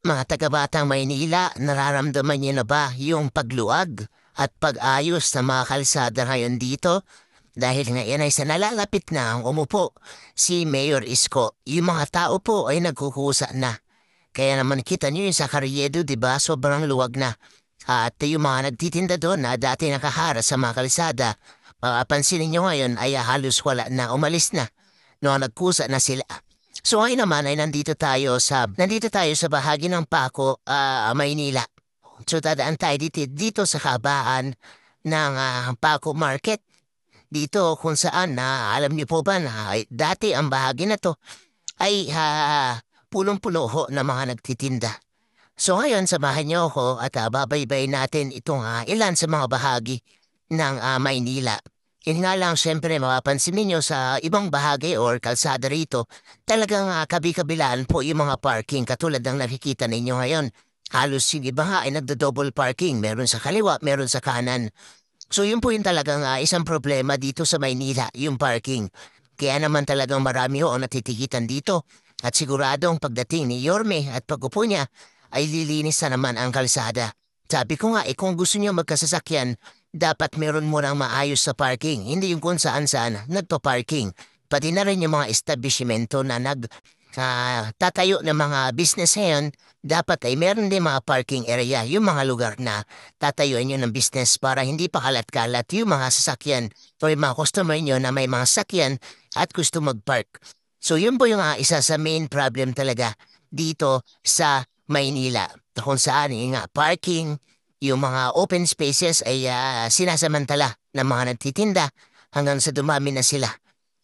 Mga taga-Batang Maynila, nararamdaman niyo na ba yung pagluwag at pag-ayos ng mga kalsada ngayon dito? Dahil ngayon ay sa nalalapit na ang umupo si Mayor Isko, yung mga tao po ay nagkukusa na. Kaya naman kita niyo yung sa Carriedo, di ba? Sobrang luwag na. At yung mga nagtitinda doon na dati nakahara sa mga kalsada, mapapansin niyo ngayon ay halos wala na, umalis na. No, nagkusa na sila. So ngayon naman ay nandito tayo sa bahagi ng Paco, Maynila. So dadaan tayo dito sa kabaan ng Paco Market. Dito kung saan alam niyo po ba na dati ang bahagi na to ay pulong-pulo ho ng mga nagtitinda. So ngayon samahan niyo ako at babaybay natin itong ilan sa mga bahagi ng Maynila. Yun nga lang, siyempre mapapansin ninyo sa ibang bahagi or kalsada rito, talagang kabi-kabilaan po yung mga parking katulad ng nakikita ninyo ngayon. Halos yung iba nga ay nagdo-double parking, meron sa kaliwa, meron sa kanan. So yun po yung talagang isang problema dito sa Maynila, yung parking. Kaya naman talagang marami ho ang natitikitan dito. At siguradong pagdating ni Yorme at pag-upo niya, ay lilinis na naman ang kalsada. Sabi ko nga, kung gusto niyo magkasasakyan, dapat meron mo nang maayos sa parking, hindi yung kung saan-saan nagpa-parking. Pati na rin yung mga establishmento na tatayo ng mga business ngayon, dapat ay meron din mga parking area, yung mga lugar na tatayuan nyo ng business para hindi pa kalat-kalat yung mga sasakyan o yung mga customer nyo na may mga sasakyan at gusto mag-park. So yun po yung isa sa main problem talaga dito sa Maynila, kung saan yung parking, yung mga open spaces ay sinasamantala ng mga nagtitinda hanggang sa dumami na sila.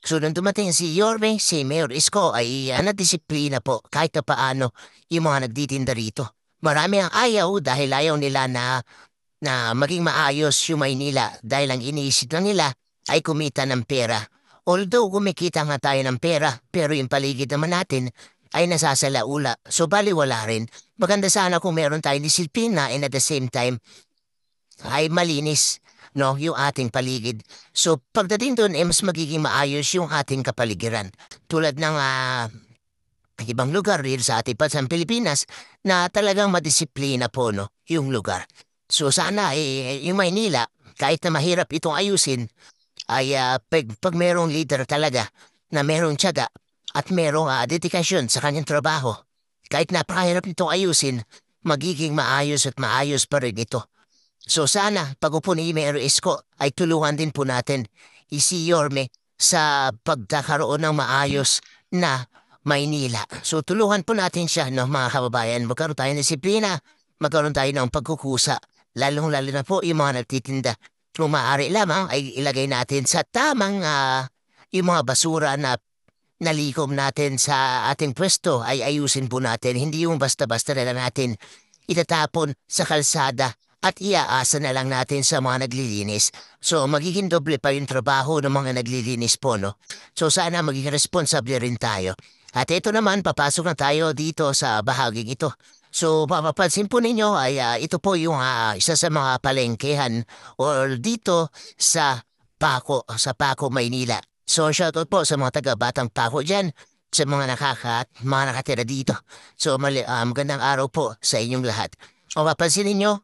So nung dumating si Yorme, si Mayor Isko ay nadisiplina po kahit na paano yung mga nagtitinda rito. Marami ang ayaw dahil ayaw nila na maging maayos yung Maynila dahil ang iniisip lang nila ay kumita ng pera. Although kumikita nga tayo ng pera, pero yung paligid naman natin ay nasasalaula. So baliwala rin. Maganda sana kung meron tayong disiplina and at the same time ay malinis yung ating paligid. So pagdating doon mas magiging maayos yung ating kapaligiran. Tulad ng ibang lugar rin sa ating bansang Pilipinas na talagang madisiplina po yung lugar. So sana yung Maynila, kahit na mahirap itong ayusin, ay pag merong leader talaga na merong tiyaga at merong dedikasyon sa kanyang trabaho, kahit napakahirap nitong ayusin, magiging maayos at maayos pa rin ito. So sana, pag-upo ni Mayor Isko, ay tulungan din po natin si Yorme sa pagkakaroon ng maayos na Maynila. So tulungan po natin siya, mga kababayan. Magkaroon tayo ng disiplina, magkaroon tayo ng pagkukusa, lalong-lalo na po yung mga nagtitinda. Kung maaari lamang ay ilagay natin sa tamang yung mga basura na nalikom natin sa ating pwesto ay ayusin po natin. Hindi yung basta-basta na natin itatapon sa kalsada at iaasa na lang natin sa mga naglilinis. So magiging doble pa yung trabaho ng mga naglilinis po, So sana maging responsable rin tayo. At ito naman, papasok na tayo dito sa bahaging ito. So mapapansin po ninyo ay ito po yung isa sa mga palengkehan or dito sa Paco, Maynila. So shoutout po sa mga taga-Batang Paco dyan, sa mga nakatira dito. So magandang araw po sa inyong lahat. O mapansin ninyo,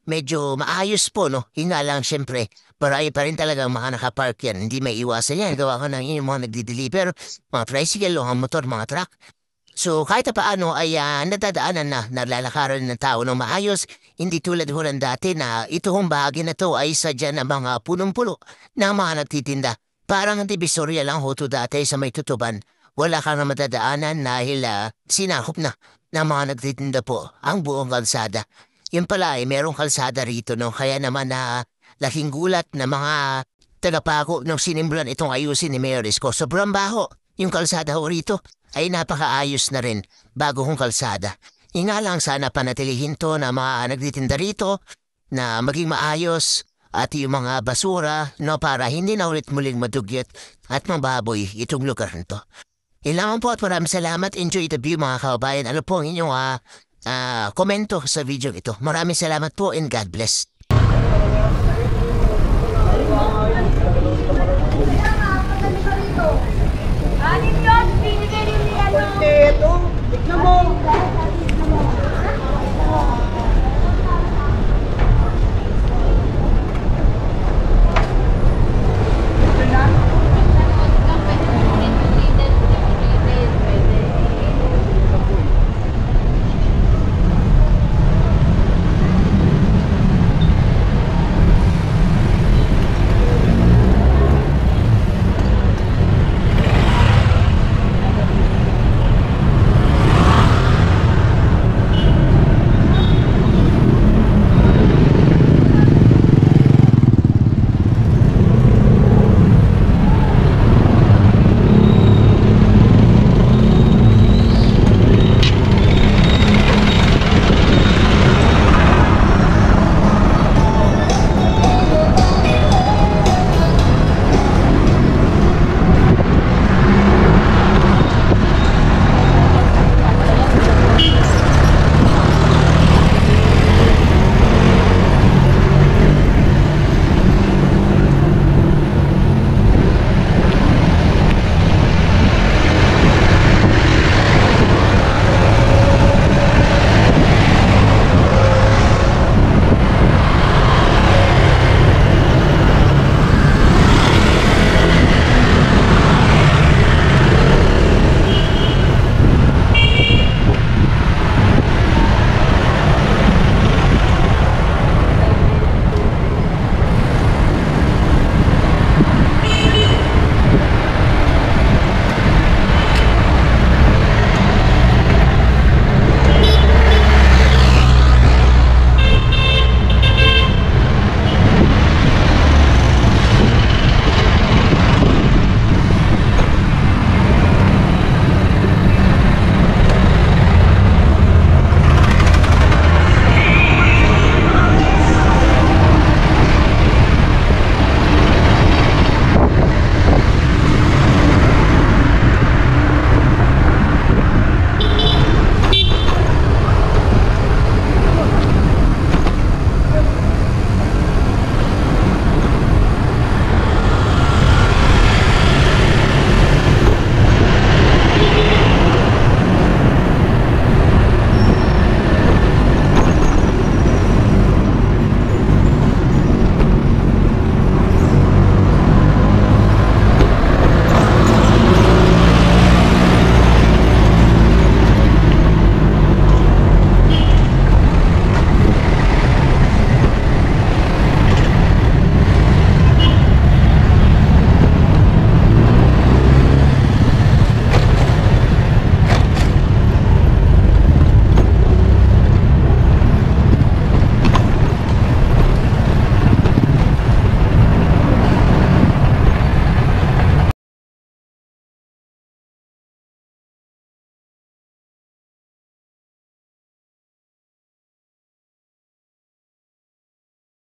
medyo maayos po, Yun nga lang, syempre, marami pa rin talagang mga nakapark yan. Hindi may iwasan yan. Gawa ko ng yung mga nagdi-deliver, mga tricycle, mga motor, mga truck. So kahit na paano ay nadadaanan na nalalakaran ng tao ng maayos, hindi tulad ho ng dati na itong bahagi na to ay sadya ng mga punong-pulo ng mga nagtitinda. Parang ang divisorya lang ho to dati sa may tutuban. Wala kang madadaanan dahil sinakop na ng mga nagtitinda po ang buong kalsada. Yun pala ay merong kalsada rito, Kaya naman laking gulat na mga tagapako nung sinimbulan itong ayusin ni Mayor Isko. Sobrang baho. Yung kalsada ho rito ay napakaayos na rin bagong kalsada. Nga lang sana panatilihin to na mga nagtitinda rito na maging maayos at yung mga basura para hindi na ulit muling madugyot at mababoy itong lugar nito. Ilangan po at maraming salamat. Enjoy the view mga kababayan. Ano po ang inyong komento sa video ito. Maraming salamat po and God bless. Anin yun, binigay rin ni ano. Ito, tignan mo.